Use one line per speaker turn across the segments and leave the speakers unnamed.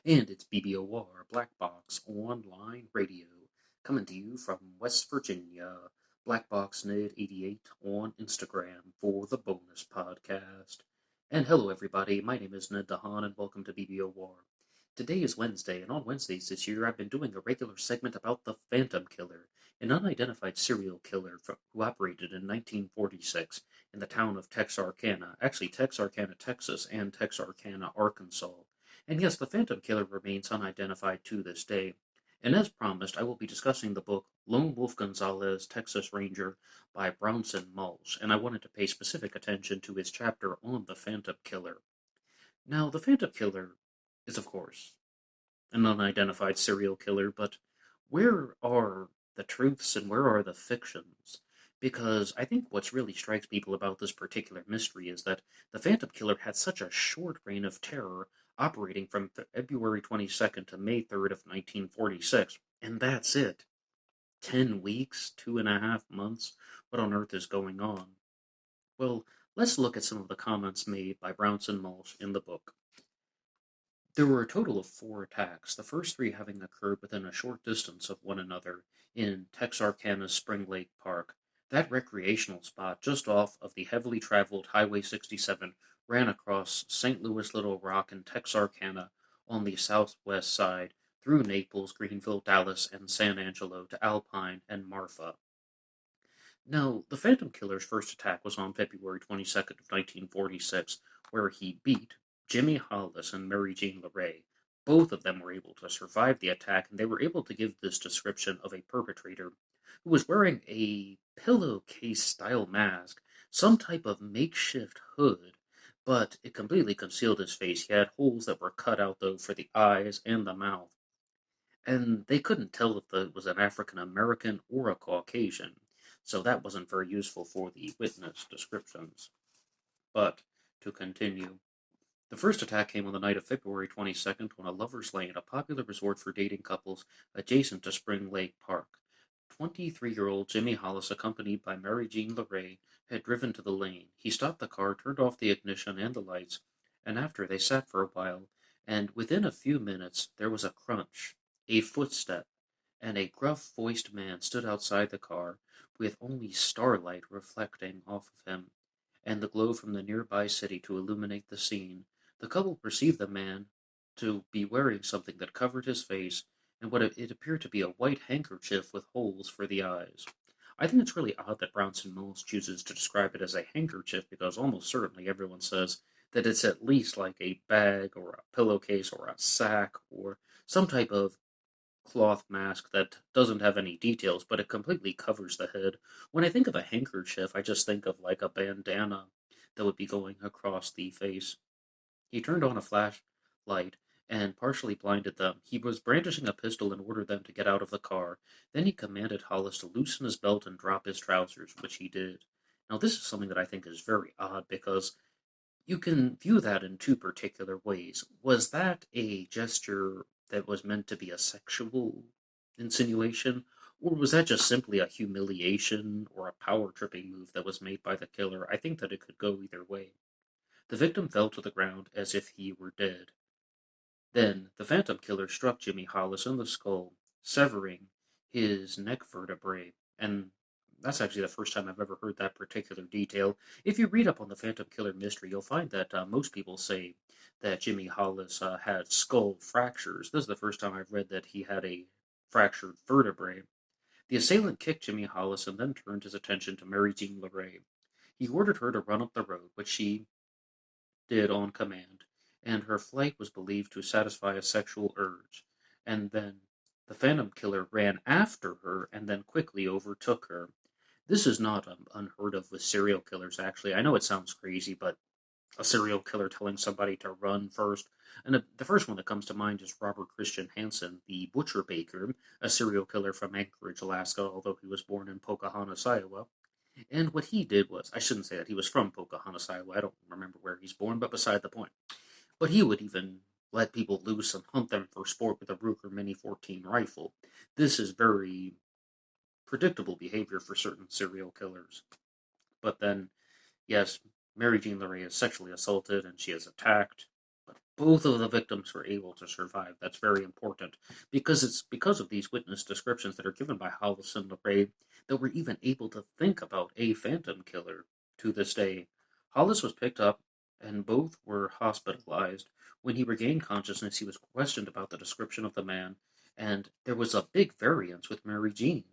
And it's BBOR Black Box Online Radio, coming to you from West Virginia. BlackBoxNid88 on Instagram for the bonus podcast. And hello, everybody. My name is Ned DeHaan, and welcome to BBOR. Today is Wednesday, and on Wednesdays this year, I've been doing a regular segment about the Phantom Killer, an unidentified serial killer who operated in 1946 in the town of Texarkana, actually Texarkana, Texas, and Texarkana, Arkansas. And yes, the Phantom Killer remains unidentified to this day. And as promised, I will be discussing the book Lone Wolf Gonzalez, Texas Ranger by Brownson Mulch, and I wanted to pay specific attention to his chapter on the Phantom Killer. Now, the Phantom Killer is, of course, an unidentified serial killer, but where are the truths and where are the fictions? Because I think what really strikes people about this particular mystery is that the Phantom Killer had such a short reign of terror, operating from February 22nd to May 3rd of 1946, and that's it. 10 weeks, 2.5 months? What on earth is going on? Well, let's look at some of the comments made by Brownson Mulch in the book. There were a total of 4 attacks, the first 3 having occurred within a short distance of one another in Texarkana's Spring Lake Park. That recreational spot just off of the heavily traveled Highway 67 ran across St. Louis Little Rock and Texarkana on the southwest side through Naples, Greenville, Dallas, and San Angelo to Alpine and Marfa. Now, the Phantom Killer's first attack was on February 22nd of 1946, where he beat Jimmy Hollis and Mary Jean LaRae. Both of them were able to survive the attack, and they were able to give this description of a perpetrator who was wearing a pillowcase-style mask, some type of makeshift hood, but it completely concealed his face. He had holes that were cut out, though, for the eyes and the mouth, and they couldn't tell if it was an African American or a Caucasian, so that wasn't very useful for the witness descriptions. But to continue, the first attack came on the night of February 22nd on a lover's lane, a popular resort for dating couples adjacent to Spring Lake Park. 23-year-old Jimmy Hollis, accompanied by Mary Jean LaRae, had driven to the lane. He stopped the car, turned off the ignition and the lights, and after they sat for a while, and within a few minutes there was a crunch, a footstep, and a gruff-voiced man stood outside the car, with only starlight reflecting off of him, and the glow from the nearby city to illuminate the scene. The couple perceived the man to be wearing something that covered his face, and what it appeared to be a white handkerchief with holes for the eyes. I think it's really odd that Brownson Mills chooses to describe it as a handkerchief, because almost certainly everyone says that it's at least like a bag or a pillowcase or a sack or some type of cloth mask that doesn't have any details, but it completely covers the head. When I think of a handkerchief, I just think of like a bandana that would be going across the face. He turned on a flashlight and partially blinded them. He was brandishing a pistol and ordered them to get out of the car. Then he commanded Hollis to loosen his belt and drop his trousers, which he did. Now, this is something that I think is very odd because you can view that in 2 particular ways. Was that a gesture that was meant to be a sexual insinuation, or was that just simply a humiliation or a power-tripping move that was made by the killer? I think that it could go either way. The victim fell to the ground as if he were dead. Then the Phantom Killer struck Jimmy Hollis in the skull, severing his neck vertebrae, and that's actually the first time I've ever heard that particular detail. If you read up on the Phantom Killer mystery, you'll find that most people say that Jimmy Hollis had skull fractures. This is the first time I've read that he had a fractured vertebrae. The assailant kicked Jimmy Hollis and then turned his attention to Mary Jean LaRae. He ordered her to run up the road, which she did on command, and her flight was believed to satisfy a sexual urge. And then the Phantom Killer ran after her and then quickly overtook her. This is not unheard of with serial killers, actually. I know it sounds crazy, but a serial killer telling somebody to run first. And the first one that comes to mind is Robert Christian Hansen, the butcher baker, a serial killer from Anchorage, Alaska, although he was born in Pocahontas, Iowa. And what he did was, I shouldn't say that he was from Pocahontas, Iowa. I don't remember where he's born, but beside the point. But he would even let people loose and hunt them for sport with a Ruger Mini 14 rifle. This is very predictable behavior for certain serial killers. But then, yes, Mary Jean LaRae is sexually assaulted and she is attacked. But Both of the victims were able to survive. That's very important because it's because of these witness descriptions that are given by Hollis and LaRae that we're even able to think about a phantom killer to this day. Hollis was picked up and both were hospitalized. When he regained consciousness, he was questioned about the description of the man, and there was a big variance with Mary Jean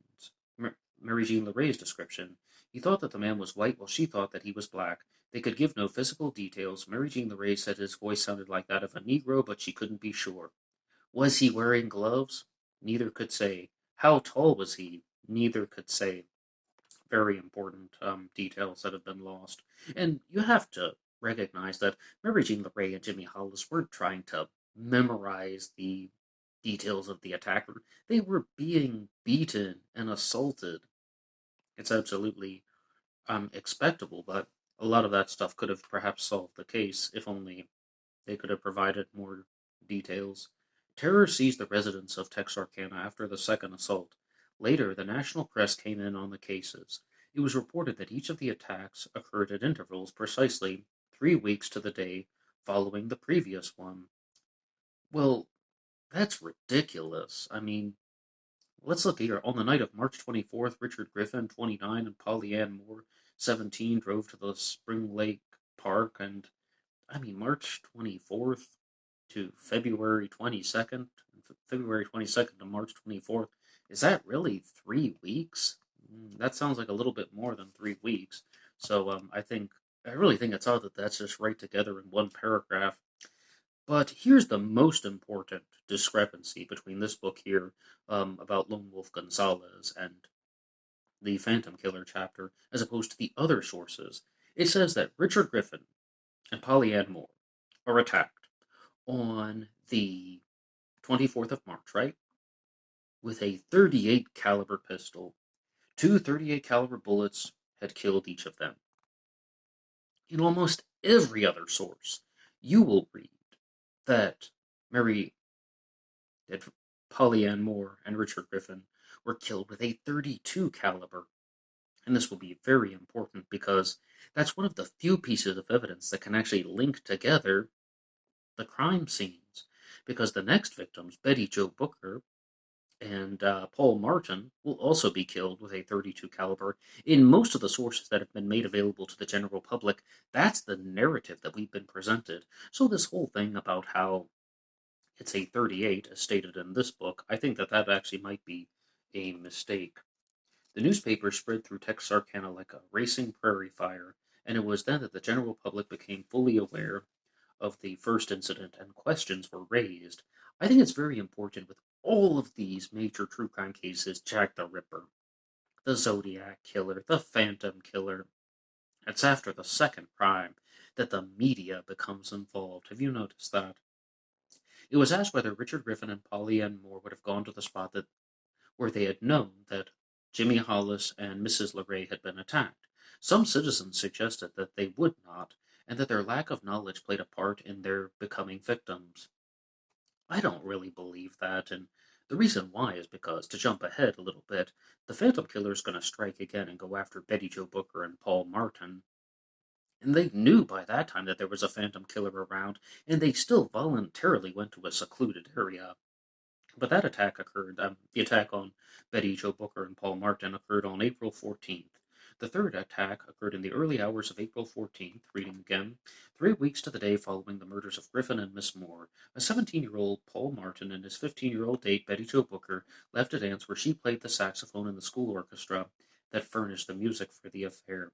LaRae's description. He thought that the man was white while she thought that he was black. They could give no physical details. Mary Jean LaRae said his voice sounded like that of a Negro, but she couldn't be sure. Was he wearing gloves? Neither could say. How tall was he? Neither could say. Very important details that have been lost. And you have to recognize that Mary Jean LaRae and Jimmy Hollis weren't trying to memorize the details of the attacker. They were being beaten and assaulted. It's absolutely expectable, but a lot of that stuff could have perhaps solved the case if only they could have provided more details. Terror seized the residents of Texarkana after the second assault. Later, the national press came in on the cases. It was reported that each of the attacks occurred at intervals precisely 3 weeks to the day following the previous one. Well, that's ridiculous. I mean, let's look here. On the night of March 24th, Richard Griffin, 29, and Polly Ann Moore, 17, drove to the Spring Lake Park. And, I mean, March 24th to February 22nd, February 22nd to March 24th. Is that really 3 weeks? That sounds like a little bit more than 3 weeks. So I really think it's odd that that's just right together in one paragraph. But here's the most important discrepancy between this book here about Lone Wolf Gonzalez and the Phantom Killer chapter, as opposed to the other sources. It says that Richard Griffin and Polly Ann Moore are attacked on the 24th of March, right? With a 38 caliber pistol. Two 38 caliber bullets had killed each of them. In almost every other source, you will read that Polly Ann Moore and Richard Griffin were killed with a 32 caliber. And this will be very important because that's one of the few pieces of evidence that can actually link together the crime scenes. Because the next victims, Betty Jo Booker and Paul Martin, will also be killed with a 32 caliber. In most of the sources that have been made available to the general public, that's the narrative that we've been presented. So this whole thing about how it's a 38, as stated in this book, I think that actually might be a mistake. The newspaper spread through Texarkana like a racing prairie fire, and it was then that the general public became fully aware of the first incident and questions were raised. I think it's very important with all of these major true crime cases, Jack the Ripper, the Zodiac Killer, the Phantom Killer. It's after the second crime that the media becomes involved. Have you noticed that? It was asked whether Richard Griffin and Polly Ann Moore would have gone to the spot where they had known that Jimmy Hollis and Mrs. LaRae had been attacked. Some citizens suggested that they would not, and that their lack of knowledge played a part in their becoming victims. I don't really believe that, and the reason why is because, to jump ahead a little bit, the Phantom Killer is going to strike again and go after Betty Jo Booker and Paul Martin. And they knew by that time that there was a Phantom Killer around, and they still voluntarily went to a secluded area. But that attack occurred, the attack on Betty Jo Booker and Paul Martin occurred on April 14th. The third attack occurred in the early hours of April 14th, reading again, 3 weeks to the day following the murders of Griffin and Miss Moore. A 17-year-old Paul Martin and his 15-year-old date Betty Jo Booker left a dance where she played the saxophone in the school orchestra that furnished the music for the affair.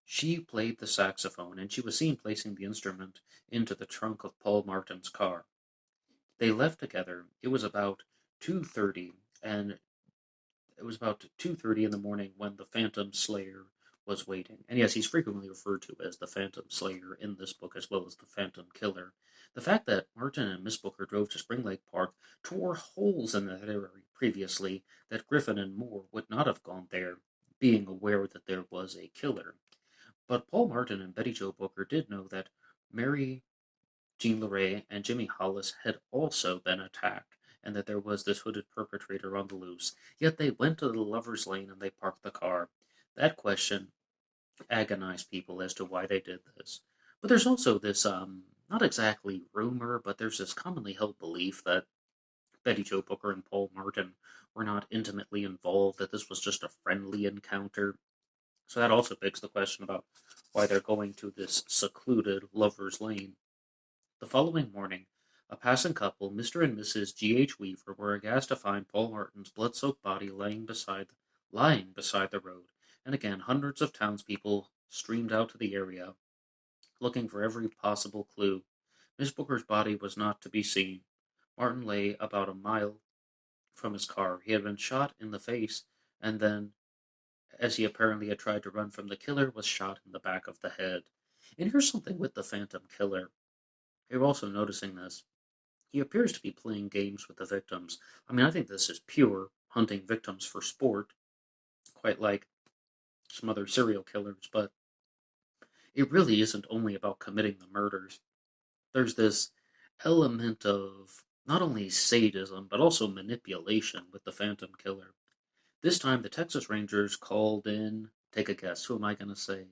She played the saxophone, and she was seen placing the instrument into the trunk of Paul Martin's car. They left together. It was about 2:30, and it was about 2:30 in the morning when the Phantom Slayer was waiting. And yes, he's frequently referred to as the Phantom Slayer in this book, as well as the Phantom Killer. The fact that Martin and Miss Booker drove to Spring Lake Park tore holes in that area previously that Griffin and Moore would not have gone there, being aware that there was a killer. But Paul Martin and Betty Jo Booker did know that Mary Jean LaRae and Jimmy Hollis had also been attacked, and that there was this hooded perpetrator on the loose. Yet they went to the Lover's Lane and they parked the car. That question agonized people as to why they did this. But there's also this not exactly rumor, but there's this commonly held belief that Betty Jo Booker and Paul Martin were not intimately involved, that this was just a friendly encounter. So that also begs the question about why they're going to this secluded lover's lane. The following morning, a passing couple, Mr. and Mrs. G.H. Weaver, were aghast to find Paul Martin's blood-soaked body lying beside the road, and again hundreds of townspeople streamed out to the area, looking for every possible clue. Miss Booker's body was not to be seen. Martin lay about a mile from his car. He had been shot in the face, and then, as he apparently had tried to run from the killer, was shot in the back of the head. And here's something with the Phantom Killer. You're also noticing this. He appears to be playing games with the victims. I mean, I think this is pure hunting victims for sport, quite like some other serial killers, but it really isn't only about committing the murders. There's this element of not only sadism, but also manipulation with the Phantom Killer. This time, the Texas Rangers called in. Take a guess. Who am I going to say?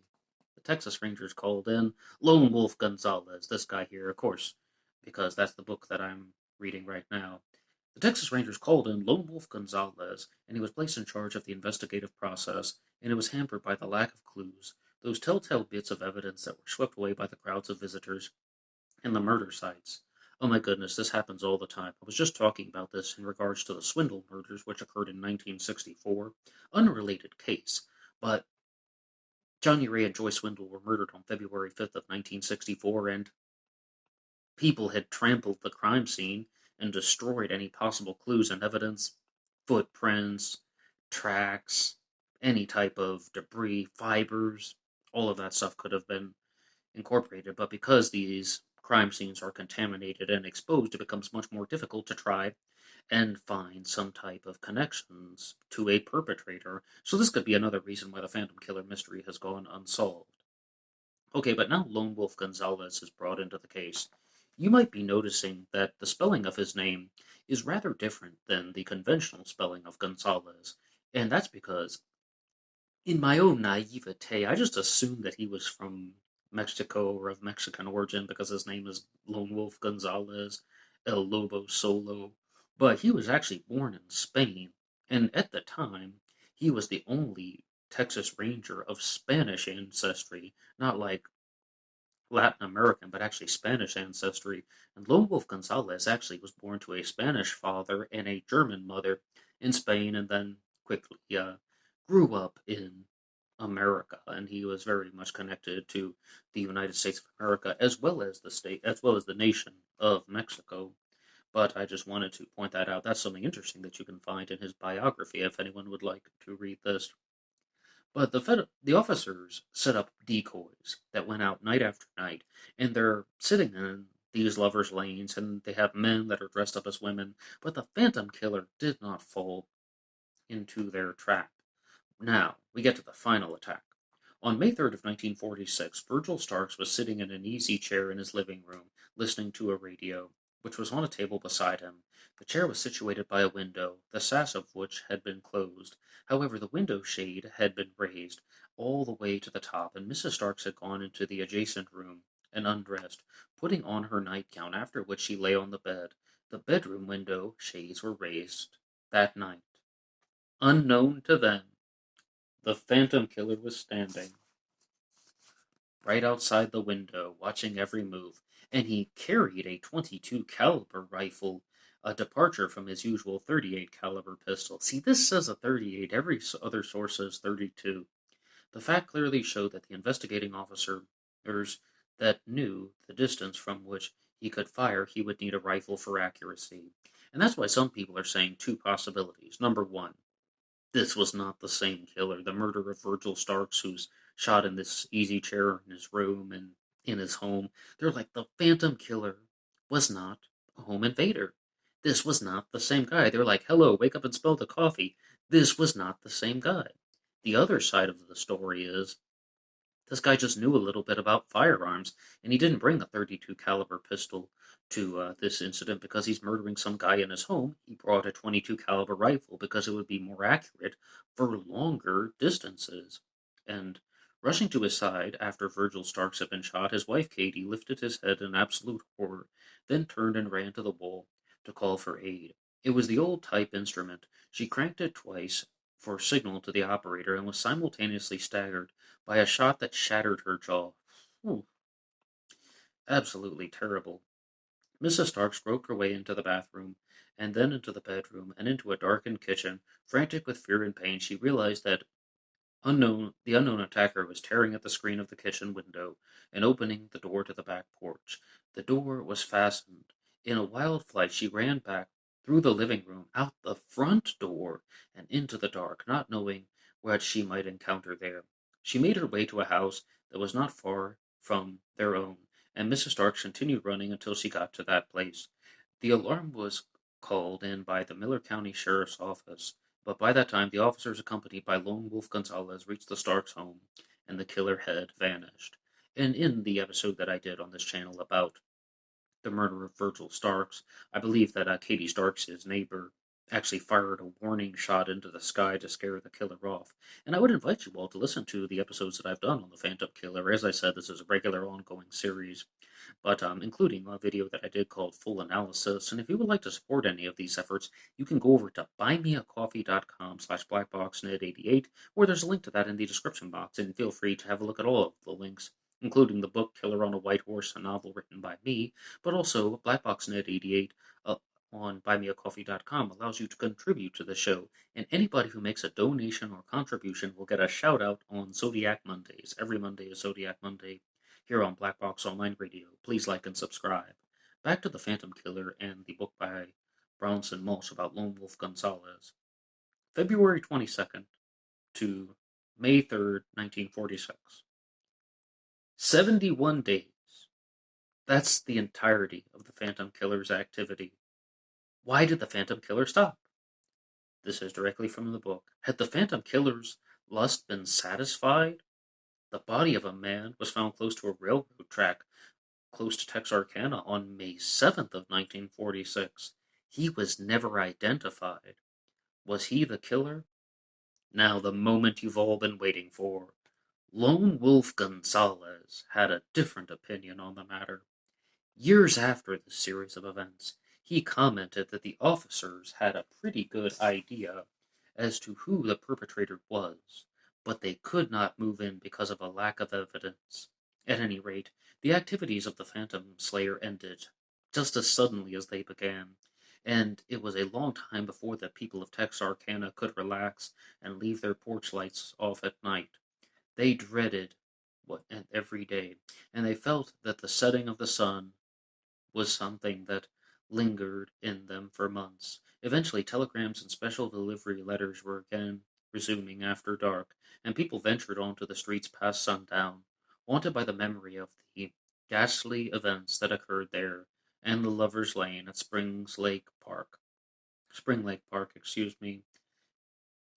The Texas Rangers called in Lone Wolf Gonzalez, this guy here, of course, because that's the book that I'm reading right now. The Texas Rangers called in Lone Wolf Gonzalez, and he was placed in charge of the investigative process, and it was hampered by the lack of clues, those telltale bits of evidence that were swept away by the crowds of visitors and the murder sites. Oh my goodness, this happens all the time. I was just talking about this in regards to the Swindle murders, which occurred in 1964. Unrelated case, but Johnny Ray and Joy Swindle were murdered on February 5th of 1964, and people had trampled the crime scene and destroyed any possible clues and evidence, footprints, tracks, any type of debris, fibers, all of that stuff could have been incorporated, but because these crime scenes are contaminated and exposed, it becomes much more difficult to try and find some type of connections to a perpetrator. So this could be another reason why the Phantom Killer mystery has gone unsolved. Okay, but now Lone Wolf Gonzalez is brought into the case. You might be noticing that the spelling of his name is rather different than the conventional spelling of Gonzalez, and that's because in my own naivete, I just assumed that he was from Mexico or of Mexican origin because his name is Lone Wolf Gonzalez, El Lobo Solo. But he was actually born in Spain, and at the time, he was the only Texas Ranger of Spanish ancestry, not like Latin American, but actually Spanish ancestry. And Lone Wolf Gonzalez actually was born to a Spanish father and a German mother in Spain, and then quickly grew up in America. And he was very much connected to the United States of America, as well as the nation of Mexico. But I just wanted to point that out. That's something interesting that you can find in his biography if anyone would like to read this. But the officers set up decoys that went out night after night, and they're sitting in these lovers' lanes, and they have men that are dressed up as women. But the Phantom Killer did not fall into their trap. Now, we get to the final attack. On May 3rd of 1946, Virgil Starks was sitting in an easy chair in his living room, listening to a radio, which was on a table beside him. The chair was situated by a window, the sash of which had been closed. However, the window shade had been raised all the way to the top, and Mrs. Starks had gone into the adjacent room and undressed, putting on her nightgown, after which she lay on the bed. The bedroom window shades were raised that night. Unknown to them, the Phantom Killer was standing right outside the window, watching every move, and he carried a 22 caliber rifle, a departure from his usual 38 caliber pistol. See, this says a 38, every other source says 32. The fact clearly showed that the investigating officers that knew the distance from which he could fire, he would need a rifle for accuracy. And that's why some people are saying two possibilities. Number one, this was not the same killer. The murder of Virgil Starks, who's shot in this easy chair in his room and in his home. They're like, the Phantom Killer was not a home invader. This was not the same guy. They're like, hello, wake up and smell the coffee. This was not the same guy. The other side of the story is this guy just knew a little bit about firearms, and he didn't bring a 32 caliber pistol to this incident because he's murdering some guy in his home. He brought a 22 caliber rifle because it would be more accurate for longer distances. And Rushing to his side after Virgil Starks had been shot, his wife Katie lifted his head in absolute horror, then turned and ran to the wall to call for aid. It was the old type instrument. She cranked it twice for signal to the operator and was simultaneously staggered by a shot that shattered her jaw. Ooh, absolutely terrible. Mrs. Starks groped her way into the bathroom, and then into the bedroom, and into a darkened kitchen. Frantic with fear and pain, she realized that the unknown attacker was tearing at the screen of the kitchen window and opening the door to the back porch. The door was fastened. In a wild flight, she ran back through the living room, out the front door, and into the dark, not knowing what she might encounter there. She made her way to a house that was not far from their own, and Mrs. Starks continued running until she got to that place. The alarm was called in by the Miller County Sheriff's Office. But by that time, the officers, accompanied by Lone Wolf Gonzalez, reached the Starks' home, and the killer had vanished. And in the episode that I did on this channel about the murder of Virgil Starks, I believe that Katie Starks' neighbor actually fired a warning shot into the sky to scare the killer off. And I would invite you all to listen to the episodes that I've done on the Phantom Killer. As I said, this is a regular ongoing series, but including a video that I did called Full Analysis. And if you would like to support any of these efforts, you can go over to buymeacoffee.com/blackboxnet88, where there's a link to that in the description box, and feel free to have a look at all of the links, including the book Killer on a White Horse, a novel written by me, but also BlackBoxOnlineRadio on BuyMeACoffee.com allows you to contribute to the show, and anybody who makes a donation or contribution will get a shout out on Zodiac Mondays. Every Monday is Zodiac Monday here on Black Box Online Radio. Please like and subscribe. Back to the Phantom Killer and the book by Brownson Mulch about Lone Wolf Gonzalez. February 22nd to May 3rd, 1946. 71 days. That's the entirety of the Phantom Killer's activity. Why did the Phantom Killer stop? This is directly from the book. Had the Phantom Killer's lust been satisfied? The body of a man was found close to a railroad track close to Texarkana on May 7th of 1946. He was never identified. Was he the killer? Now the moment you've all been waiting for. Lone Wolf Gonzalez had a different opinion on the matter. Years after this series of events, he commented that the officers had a pretty good idea as to who the perpetrator was, but they could not move in because of a lack of evidence. At any rate, the activities of the Phantom Slayer ended just as suddenly as they began, and it was a long time before the people of Texarkana could relax and leave their porch lights off at night. They dreaded every day, and they felt that the setting of the sun was something that lingered in them for months. Eventually, telegrams and special delivery letters were again resuming after dark, and people ventured onto the streets past sundown, haunted by the memory of the ghastly events that occurred there and the Lover's Lane at Spring Lake Park.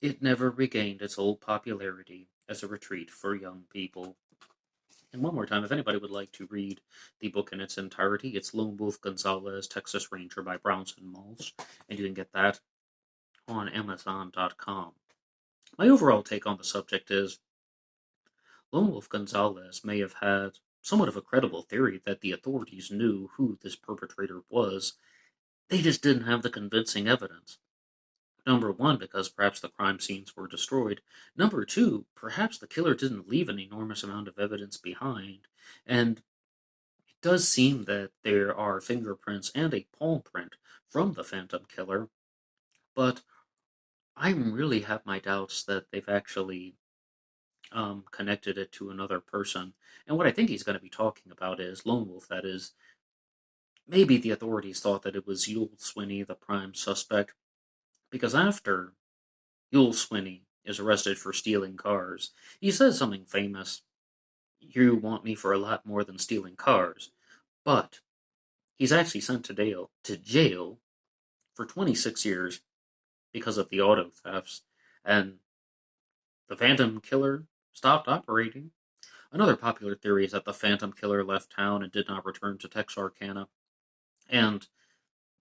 It never regained its old popularity as a retreat for young people. And one more time, if anybody would like to read the book in its entirety, it's Lone Wolf Gonzalez, Texas Ranger by Brownson Mulch, and you can get that on Amazon.com. My overall take on the subject is Lone Wolf Gonzalez may have had somewhat of a credible theory that the authorities knew who this perpetrator was. They just didn't have the convincing evidence. Number one, because perhaps the crime scenes were destroyed. Number two, perhaps the killer didn't leave an enormous amount of evidence behind. And it does seem that there are fingerprints and a palm print from the Phantom Killer, but I really have my doubts that they've actually connected it to another person. And what I think he's going to be talking about is Lone Wolf, that is. Maybe the authorities thought that it was Yule Swinney, the prime suspect, because after Yule Swinney is arrested for stealing cars, he says something famous. You want me for a lot more than stealing cars. But he's actually sent to jail for 26 years because of the auto thefts, and the Phantom Killer stopped operating. Another popular theory is that the Phantom Killer left town and did not return to Texarkana, and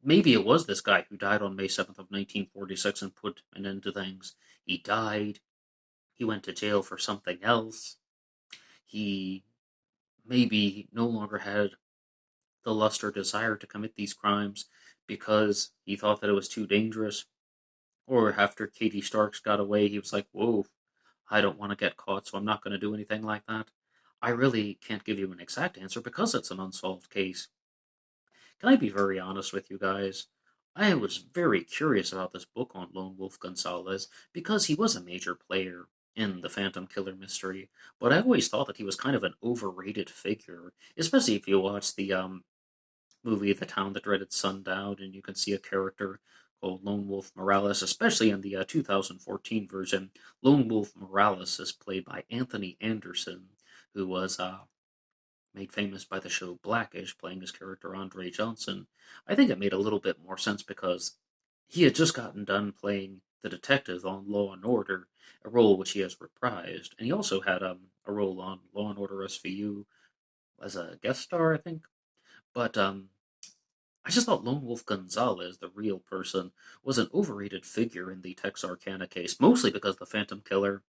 maybe it was this guy who died on May 7th of 1946 and put an end to things. He died. He went to jail for something else. he maybe no longer had the lust or desire to commit these crimes because he thought that it was too dangerous. Or after Katie Starks got away, he was like, whoa, I don't want to get caught, so I'm not going to do anything like that. I really can't give you an exact answer because it's an unsolved case. Can I be very honest with you guys? I was very curious about this book on Lone Wolf Gonzalez because he was a major player in the Phantom Killer mystery, but I always thought that he was kind of an overrated figure, especially if you watch the movie The Town That Dreaded Sundown and you can see a character called Lone Wolf Morales, especially in the 2014 version. Lone Wolf Morales is played by Anthony Anderson, who was made famous by the show Blackish, playing his character Andre Johnson. I think it made a little bit more sense because he had just gotten done playing the detective on Law and Order, a role which he has reprised, and he also had a role on Law and Order SVU as a guest star, I think. But I just thought Lone Wolf Gonzalez, the real person, was an overrated figure in the Texarkana case, mostly because the Phantom Killer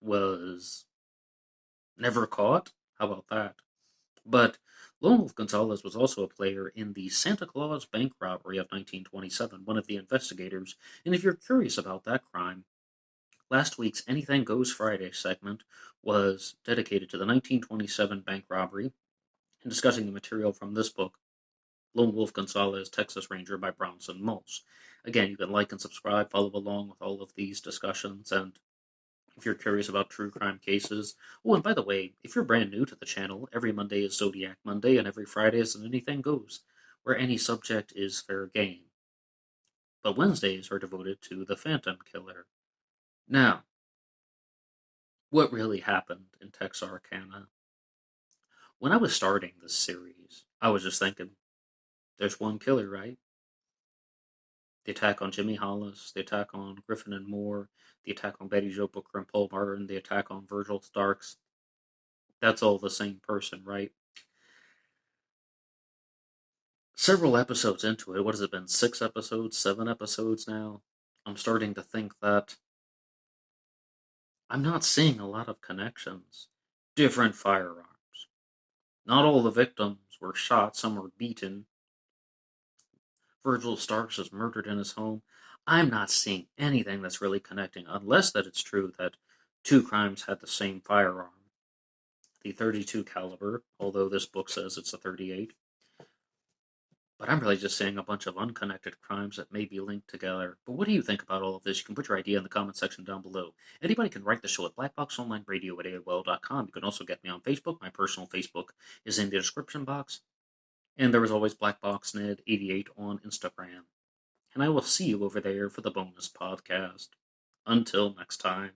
was never caught. How about that? But Lone Wolf Gonzalez was also a player in the Santa Claus bank robbery of 1927, one of the investigators. And if you're curious about that crime, last week's Anything Goes Friday segment was dedicated to the 1927 bank robbery and discussing the material from this book, Lone Wolf Gonzalez, Texas Ranger by Brownson Moss. Again, you can like and subscribe, follow along with all of these discussions, and if you're curious about true crime cases. Oh, and by the way, if you're brand new to the channel, every Monday is Zodiac Monday, and every Friday is Anything Goes, where any subject is fair game. But Wednesdays are devoted to the Phantom Killer. Now, what really happened in Texarkana? When I was starting this series, I was just thinking, there's one killer, right? The attack on Jimmy Hollis, the attack on Griffin and Moore, the attack on Betty Jo Booker and Paul Martin, the attack on Virgil Starks. That's all the same person, right? Several episodes into it, what has it been, 6 episodes, 7 episodes now? I'm starting to think that I'm not seeing a lot of connections. Different firearms. Not all the victims were shot, some were beaten. Virgil Starks was murdered in his home. I'm not seeing anything that's really connecting, unless that it's true that two crimes had the same firearm. The .32 caliber, although this book says it's a .38. But I'm really just seeing a bunch of unconnected crimes that may be linked together. But what do you think about all of this? You can put your idea in the comment section down below. Anybody can write the show at BlackBoxOnlineRadio at AOL.com. You can also get me on Facebook. My personal Facebook is in the description box. And there is always BlackBoxNed88 on Instagram. And I will see you over there for the bonus podcast. Until next time.